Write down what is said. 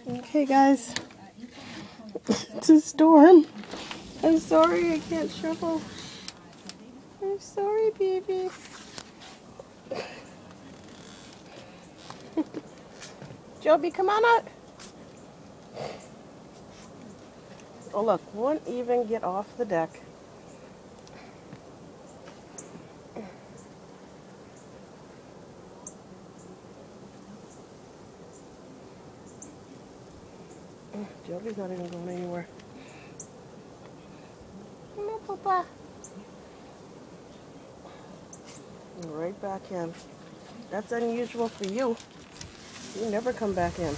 Okay, guys. It's a storm. I'm sorry I can't shovel. I'm sorry, baby. Jobi, come on out. Oh, look, won't even get off the deck. Jobi's not even going anywhere. No, Papa. Right back in. That's unusual for you. You never come back in.